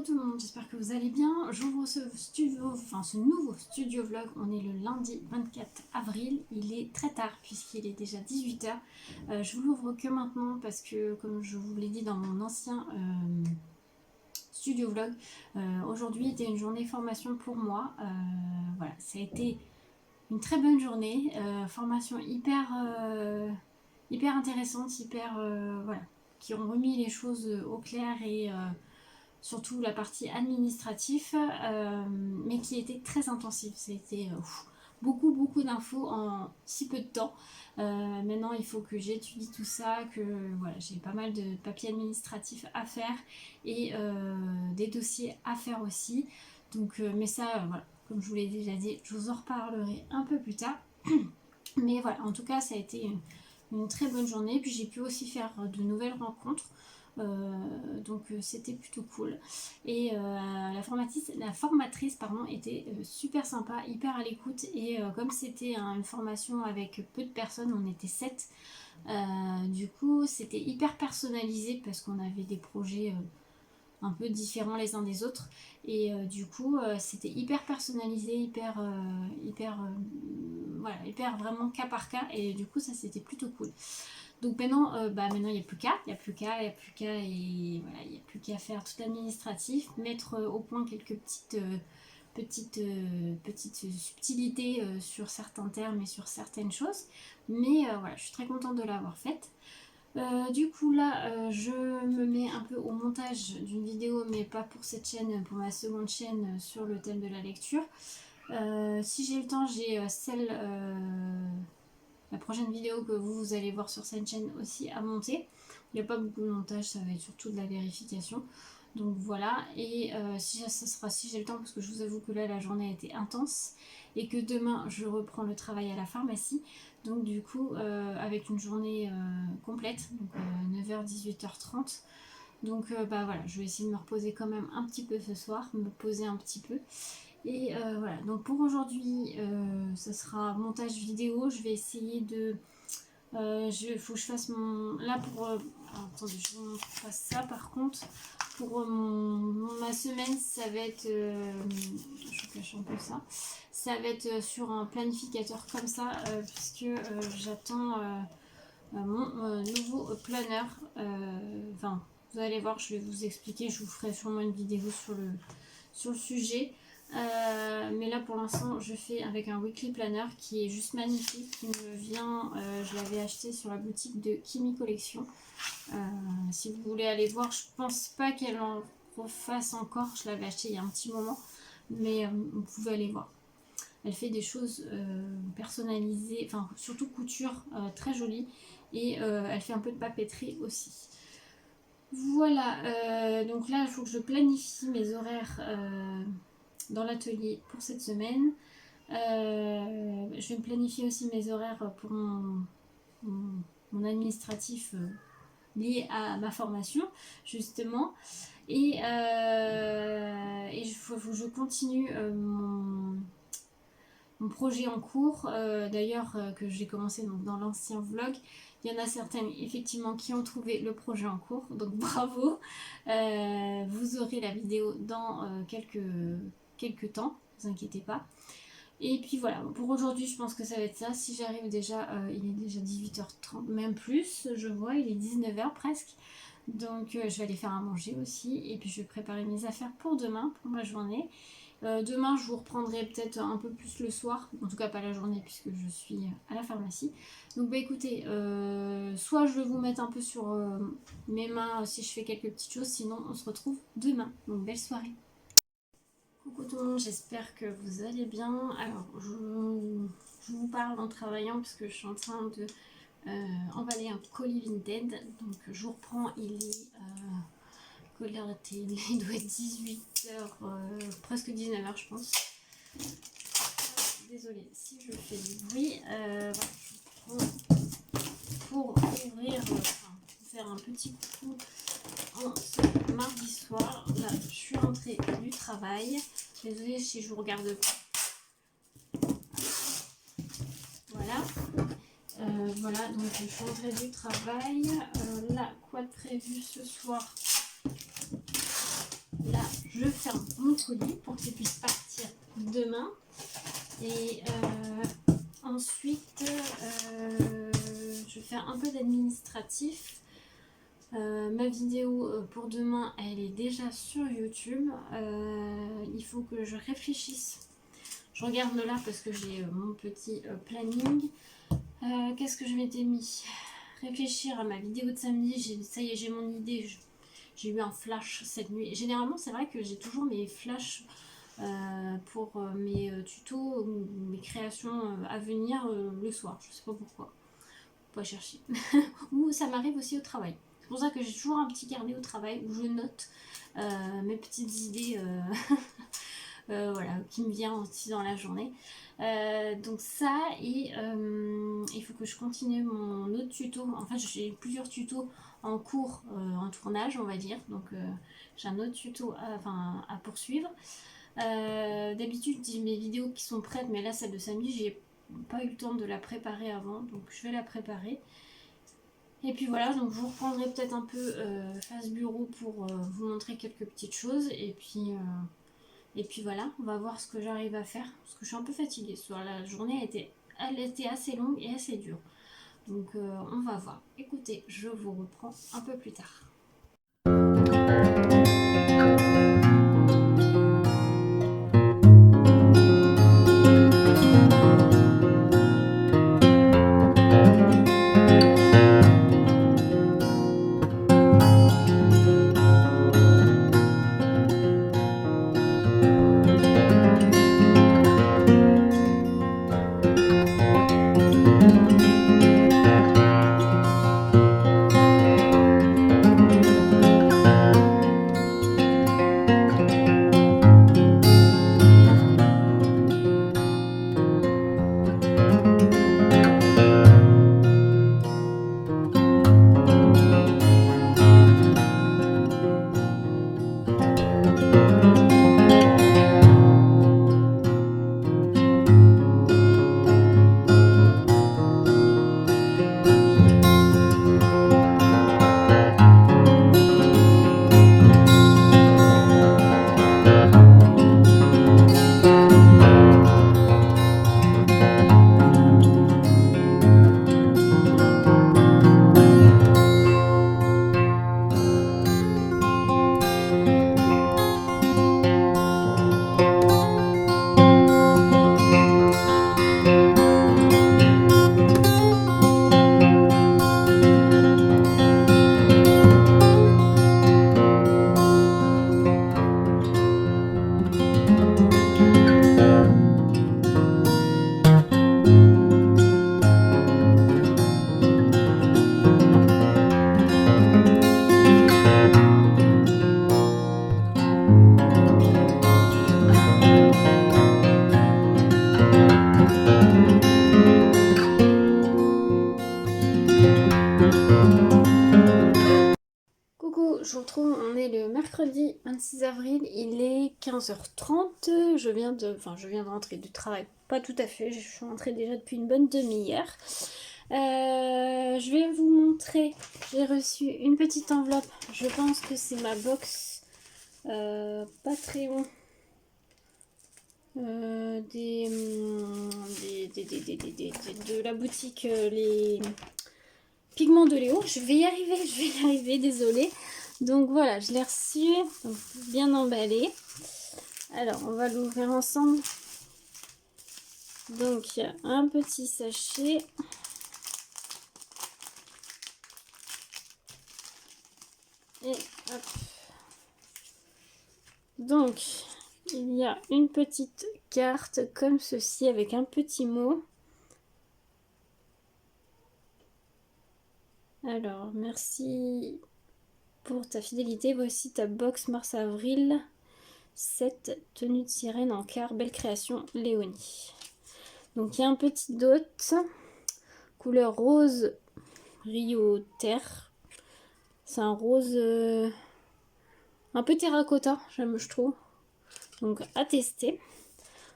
tout le monde, j'espère que vous allez bien. J'ouvre ce nouveau studio vlog. On est le lundi 24 avril. Il est très tard puisqu'il est déjà 18 h. Je vous l'ouvre que maintenant parce que, comme je vous l'ai dit dans mon ancien studio vlog, aujourd'hui était une journée formation pour moi. Voilà, ça a été une très bonne journée. Formation hyper intéressante, voilà, qui ont remis les choses au clair et surtout la partie administrative, mais qui était très intensive. C'était beaucoup d'infos en si peu de temps. Maintenant, il faut que j'étudie tout ça, que voilà, j'ai pas mal de papiers administratifs à faire et des dossiers à faire aussi. Donc, mais ça, voilà, comme je vous l'ai déjà dit, je vous en reparlerai un peu plus tard. Mais voilà, en tout cas, ça a été une très bonne journée. Puis j'ai pu aussi faire de nouvelles rencontres. Donc c'était plutôt cool. Et la formatrice était super sympa, hyper à l'écoute. Et comme c'était une formation avec peu de personnes, on était 7. Du coup, c'était hyper personnalisé parce qu'on avait des projets un peu différents les uns des autres. Et du coup, c'était hyper personnalisé, voilà, hyper vraiment cas par cas. Et du coup, ça c'était plutôt cool. Donc maintenant, maintenant il n'y a plus qu'à, et voilà, il n'y a plus qu'à faire tout administratif, mettre au point quelques petites subtilités sur certains termes et sur certaines choses. Mais voilà, je suis très contente de l'avoir faite. Du coup là, je me mets un peu au montage d'une vidéo, mais pas pour cette chaîne, pour ma seconde chaîne sur le thème de la lecture. Si j'ai le temps, j'ai la prochaine vidéo que vous allez voir sur cette chaîne aussi à monter. Il n'y a pas beaucoup de montage, ça va être surtout de la vérification. Donc voilà, et si j'ai le temps, parce que je vous avoue que là la journée a été intense et que demain je reprends le travail à la pharmacie. Donc du coup, avec une journée complète, donc 9 h 18 h 30. Donc voilà, je vais essayer de me reposer quand même un petit peu ce soir, me poser un petit peu. Et voilà, donc pour aujourd'hui, ça sera montage vidéo. Je vais essayer de... faut que je fasse mon... Là pour... attendez, je vous fasse ça par contre. Pour ma semaine, ça va être... je cache un peu ça. Ça va être sur un planificateur comme ça, puisque j'attends mon nouveau planner. Enfin, vous allez voir, je vais vous expliquer. Je vous ferai sûrement une vidéo sur le sujet. Mais là pour l'instant je fais avec un weekly planner qui est juste magnifique, qui me vient, je l'avais acheté sur la boutique de Kimi Collection. Si vous voulez aller voir, je pense pas qu'elle en refasse encore, je l'avais acheté il y a un petit moment, mais vous pouvez aller voir. Elle fait des choses personnalisées, enfin surtout couture, très jolies, et elle fait un peu de papeterie aussi. Voilà, donc là il faut que je planifie mes horaires dans l'atelier pour cette semaine. Je vais me planifier aussi mes horaires pour mon administratif lié à ma formation justement, et il faut que je continue mon projet en cours, d'ailleurs que j'ai commencé donc, dans l'ancien vlog. Il y en a certaines effectivement qui ont trouvé le projet en cours, donc bravo. Vous aurez la vidéo dans quelques temps, ne vous inquiétez pas. Et puis voilà, pour aujourd'hui je pense que ça va être ça. Si j'arrive déjà, il est déjà 18 h 30, même plus, je vois, il est 19 h presque. Donc je vais aller faire à manger aussi, et puis je vais préparer mes affaires pour demain, pour ma journée. Demain je vous reprendrai peut-être un peu plus le soir, en tout cas pas la journée puisque je suis à la pharmacie. Donc bah écoutez, soit je vais vous mettre un peu sur mes mains si je fais quelques petites choses, sinon on se retrouve demain. Donc belle soirée. Coucou tout le monde, j'espère que vous allez bien. Alors je vous parle en travaillant parce que je suis en train de emballer un colis Vinted. Donc je vous reprends, il est... il doit être 18 h, presque 19 h je pense. Désolée si je fais du bruit. Voilà, je prends pour ouvrir, faire un petit coucou en ce mardi soir. Là, je suis rentrée du travail. Désolée si je vous regarde pas. Voilà. Voilà, donc je suis rentrée du travail. Là, quoi de prévu ce soir? Là, je ferme mon colis pour qu'il puisse partir demain. Et ensuite, je vais faire un peu d'administratif. Ma vidéo pour demain, elle est déjà sur YouTube. Il faut que je réfléchisse. Je regarde là parce que j'ai mon petit planning. Qu'est-ce que je m'étais mis? Réfléchir à ma vidéo de samedi. Ça y est, j'ai mon idée. J'ai eu un flash cette nuit. Généralement, c'est vrai que j'ai toujours mes flashs pour mes tutos ou mes créations à venir le soir. Je sais pas pourquoi. Faut pas chercher. Ou ça m'arrive aussi au travail. C'est pour ça que j'ai toujours un petit carnet au travail où je note mes petites idées voilà, qui me viennent aussi dans la journée. Donc ça, et il faut que je continue mon autre tuto. En fait, j'ai plusieurs tutos en cours, en tournage, on va dire. Donc j'ai un autre tuto à poursuivre. D'habitude, j'ai mes vidéos qui sont prêtes, mais là, celle de samedi, j'ai pas eu le temps de la préparer avant. Donc je vais la préparer. Et puis voilà, donc je vous reprendrai peut-être un peu face bureau pour vous montrer quelques petites choses. Et puis voilà, on va voir ce que j'arrive à faire. Parce que je suis un peu fatiguée. La journée elle était assez longue et assez dure. Donc on va voir. Écoutez, je vous reprends un peu plus tard. Coucou, je vous retrouve, on est le mercredi 26 avril, il est 15h30, je viens de rentrer du travail, pas tout à fait, je suis rentrée déjà depuis une bonne demi-heure. Je vais vous montrer, j'ai reçu une petite enveloppe, je pense que c'est ma box Patreon de la boutique les pigments de Léo. Je vais y arriver, désolée. Donc voilà, je l'ai reçu, donc bien emballé. Alors, on va l'ouvrir ensemble. Donc, il y a un petit sachet. Et hop. Donc, il y a une petite carte comme ceci avec un petit mot. Alors, merci pour ta fidélité. Voici ta box mars-avril. 7 tenues de sirène en quart. Belle création, Léonie. Donc, il y a un petit dot. Couleur rose Rio Terre. C'est un rose un peu terracotta, je trouve. Donc, à tester.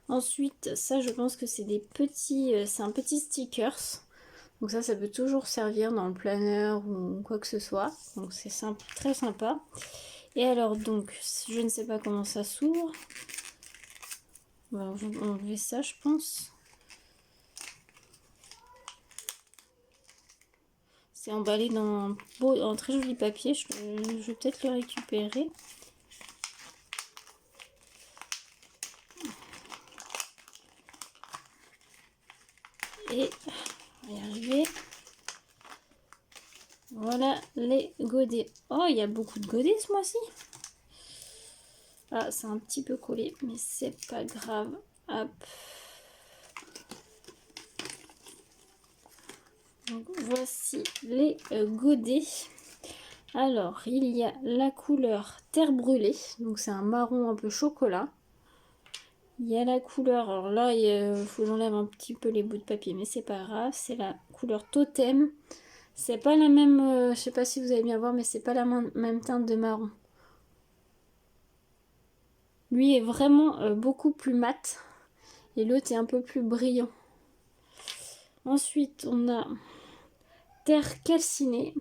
Ensuite, ça, je pense que c'est des petits... c'est un petit stickers. Donc ça peut toujours servir dans le planeur ou quoi que ce soit. Donc c'est très sympa. Et alors donc, je ne sais pas comment ça s'ouvre. On va enlever ça, je pense. C'est emballé dans un très joli papier. Je vais peut-être le récupérer. Et on va y arriver. Voilà les godets. Oh, il y a beaucoup de godets ce mois-ci. Ah, c'est un petit peu collé, mais c'est pas grave. Hop. Donc, voici les godets. Alors, il y a la couleur terre brûlée. Donc, c'est un marron un peu chocolat. Il y a la couleur, alors là, il faut que j'enlève un petit peu les bouts de papier, mais c'est pas grave. C'est la couleur totem. C'est pas la même, je sais pas si vous allez bien voir, mais c'est pas la même teinte de marron. Lui est vraiment beaucoup plus mat et l'autre est un peu plus brillant. Ensuite, on a terre calcinée.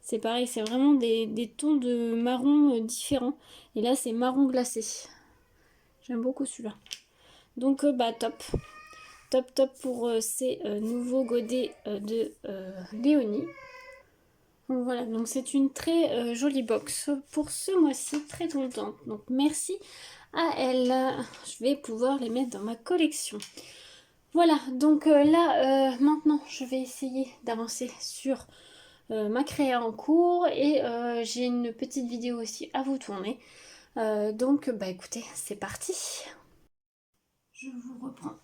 C'est pareil, c'est vraiment des tons de marron différents. Et là, c'est marron glacé. J'aime beaucoup celui-là. Donc, bah top. Top, top pour ces nouveaux godets de Léonie. Donc voilà, donc c'est une très jolie box pour ce mois-ci, très contente. Donc merci à elle. Je vais pouvoir les mettre dans ma collection. Voilà, donc là, maintenant, je vais essayer d'avancer sur ma créa en cours et j'ai une petite vidéo aussi à vous tourner. Donc, bah écoutez, c'est parti. Je vous reprends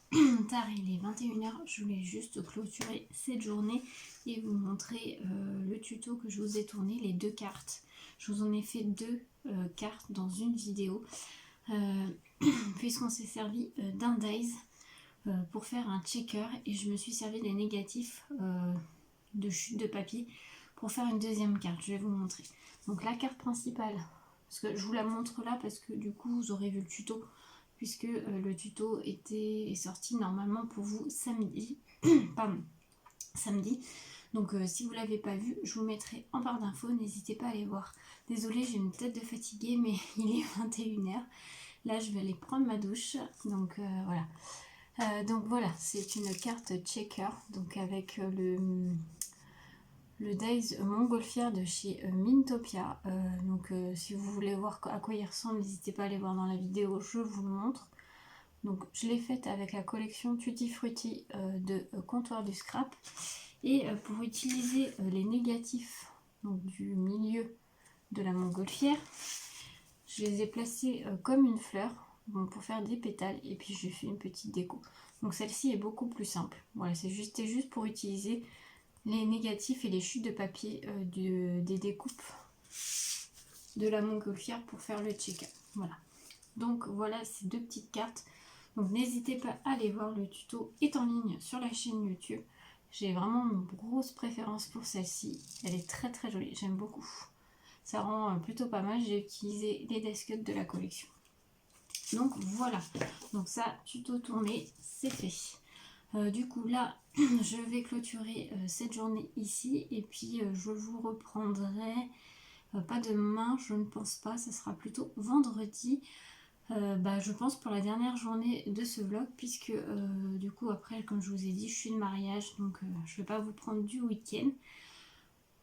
tard, il est 21h, je voulais juste clôturer cette journée et vous montrer le tuto que je vous ai tourné, les 2 cartes. Je vous en ai fait 2 cartes dans une vidéo, puisqu'on s'est servi d'un dice pour faire un checker et je me suis servi des négatifs de chute de papier pour faire une deuxième carte. Je vais vous montrer. Donc la carte principale, parce que je vous la montre là parce que du coup vous aurez vu le tuto, puisque le tuto est sorti normalement pour vous samedi. Pardon, samedi. Donc si vous ne l'avez pas vu, je vous mettrai en barre d'infos, n'hésitez pas à aller voir. Désolée, j'ai une tête de fatiguée, mais il est 21h. Là, je vais aller prendre ma douche. Donc voilà. Donc voilà, c'est une carte checker, donc avec le Days Montgolfière de chez Mintopia. Donc si vous voulez voir à quoi il ressemble, n'hésitez pas à aller voir dans la vidéo, je vous le montre. Donc je l'ai faite avec la collection Tutti Frutti de Comptoir du Scrap. Et pour utiliser les négatifs donc, du milieu de la montgolfière, je les ai placés comme une fleur, bon, pour faire des pétales, et puis j'ai fait une petite déco. Donc celle-ci est beaucoup plus simple. Voilà, c'était juste pour utiliser les négatifs et les chutes de papier des découpes de la montgolfière pour faire le check-up. Voilà. Donc voilà ces 2 petites cartes. Donc n'hésitez pas à aller voir, le tuto est en ligne sur la chaîne YouTube. J'ai vraiment une grosse préférence pour celle-ci. Elle est très très jolie, j'aime beaucoup. Ça rend plutôt pas mal. J'ai utilisé les desk cuts de la collection. Donc voilà. Donc ça, tuto tourné, c'est fait. Du coup là, je vais clôturer cette journée ici. Et puis je vous reprendrai, pas demain, je ne pense pas. Ça sera plutôt vendredi. Je pense pour la dernière journée de ce vlog, puisque du coup après, comme je vous ai dit, je suis de mariage, donc je vais pas vous prendre du week-end.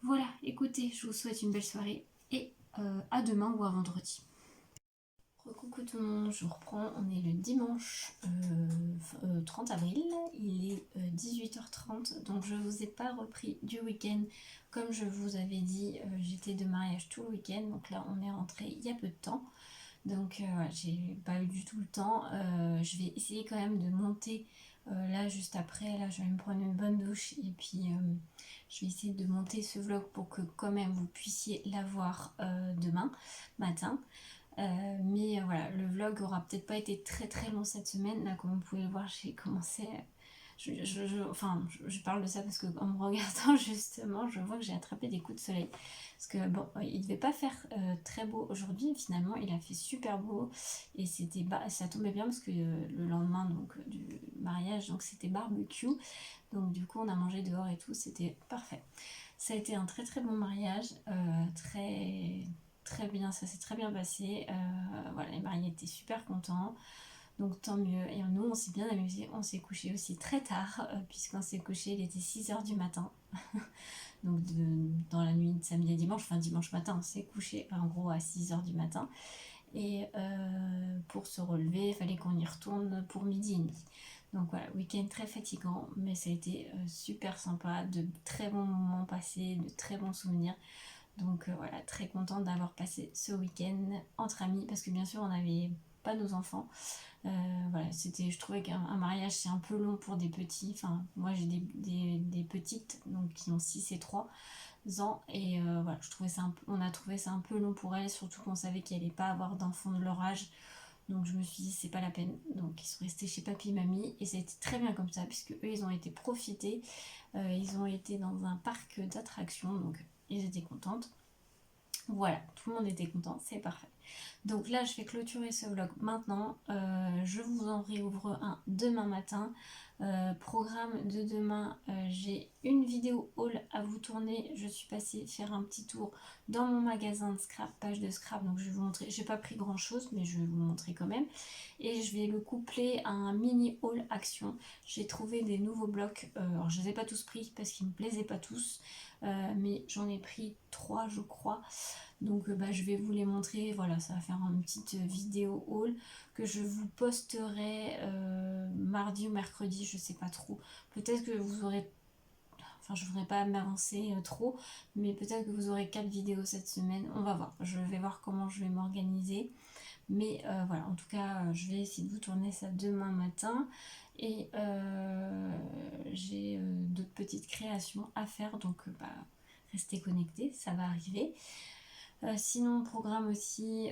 Voilà, écoutez, je vous souhaite une belle soirée et à demain ou à vendredi. Coucou tout le monde, je reprends, on est le dimanche 30 avril, il est 18h30, donc je vous ai pas repris du week-end comme je vous avais dit, j'étais de mariage tout le week-end, donc là on est rentré il y a peu de temps. Donc voilà, j'ai pas eu du tout le temps. Je vais essayer quand même de monter là juste après. Là je vais me prendre une bonne douche et puis je vais essayer de monter ce vlog pour que quand même vous puissiez l'avoir demain matin. Mais voilà, le vlog aura peut-être pas été très très long cette semaine. Là comme vous pouvez le voir, j'ai commencé... je parle de ça parce que en me regardant justement, je vois que j'ai attrapé des coups de soleil. Parce que bon, il devait pas faire très beau aujourd'hui, finalement il a fait super beau et ça tombait bien parce que le lendemain donc du mariage, donc c'était barbecue, donc du coup on a mangé dehors et tout, c'était parfait. Ça a été un très très bon mariage, très très bien, ça s'est très bien passé. Voilà, les mariés étaient super contents. Donc tant mieux. Et nous, on s'est bien amusé. On s'est couché aussi très tard, puisqu'on s'est couché, il était 6h du matin. Donc dans la nuit de samedi à dimanche, enfin dimanche matin, on s'est couché en gros à 6h du matin. Et pour se relever, il fallait qu'on y retourne pour midi et demi. Donc voilà, week-end très fatigant, mais ça a été super sympa, de très bons moments passés, de très bons souvenirs. Donc voilà, très contente d'avoir passé ce week-end entre amis, parce que bien sûr on n'avait pas nos enfants. Voilà, c'était, je trouvais qu'un mariage c'est un peu long pour des petits. Enfin, moi j'ai des petites, donc qui ont 6 et 3 ans, et voilà, je trouvais ça on a trouvé ça un peu long pour elles, surtout qu'on savait qu'elles n'allaient pas avoir d'enfants de leur âge. Donc je me suis dit c'est pas la peine. Donc ils sont restés chez papy et mamie, et ça a été très bien comme ça, puisque eux ils ont été profités. Ils ont été dans un parc d'attractions, donc ils étaient contentes. Voilà, tout le monde était content, c'est parfait. Donc là, je vais clôturer ce vlog maintenant. Je vous en réouvre un demain matin. Programme de demain, j'ai une vidéo haul à vous tourner. Je suis passée faire un petit tour dans mon magasin de scrap, page de scrap. Donc je vais vous montrer, j'ai pas pris grand chose, mais je vais vous montrer quand même. Et je vais le coupler à un mini haul action. J'ai trouvé des nouveaux blocs. Alors je les ai pas tous pris parce qu'ils me plaisaient pas tous. Mais j'en ai pris 3 je crois. Donc je vais vous les montrer. Voilà, ça va faire une petite vidéo haul que je vous posterai mardi ou mercredi, je sais pas trop. Peut-être que vous aurez, enfin je voudrais pas m'avancer trop, mais peut-être que vous aurez 4 vidéos cette semaine. On va voir, je vais voir comment je vais m'organiser. Mais voilà, en tout cas, je vais essayer de vous tourner ça demain matin. Et j'ai d'autres petites créations à faire, donc restez connectés, ça va arriver. Sinon, programme aussi,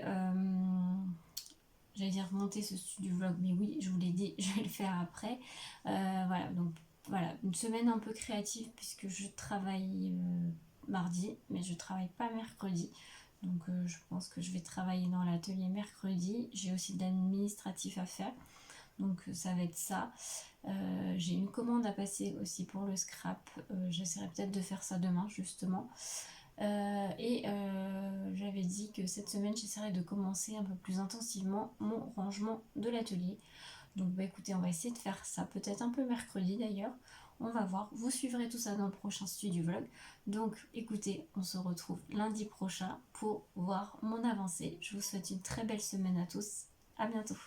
j'allais dire monter ce studio vlog, mais oui, je vous l'ai dit, je vais le faire après. Voilà, donc voilà, une semaine un peu créative puisque je travaille mardi, mais je travaille pas mercredi. Donc je pense que je vais travailler dans l'atelier mercredi. J'ai aussi de l'administratif à faire. Donc ça va être ça. J'ai une commande à passer aussi pour le scrap. J'essaierai peut-être de faire ça demain justement. J'avais dit que cette semaine j'essaierai de commencer un peu plus intensivement mon rangement de l'atelier. Donc écoutez, on va essayer de faire ça, peut-être un peu mercredi d'ailleurs. On va voir, vous suivrez tout ça dans le prochain studio vlog. Donc écoutez, on se retrouve lundi prochain pour voir mon avancée. Je vous souhaite une très belle semaine à tous. À bientôt.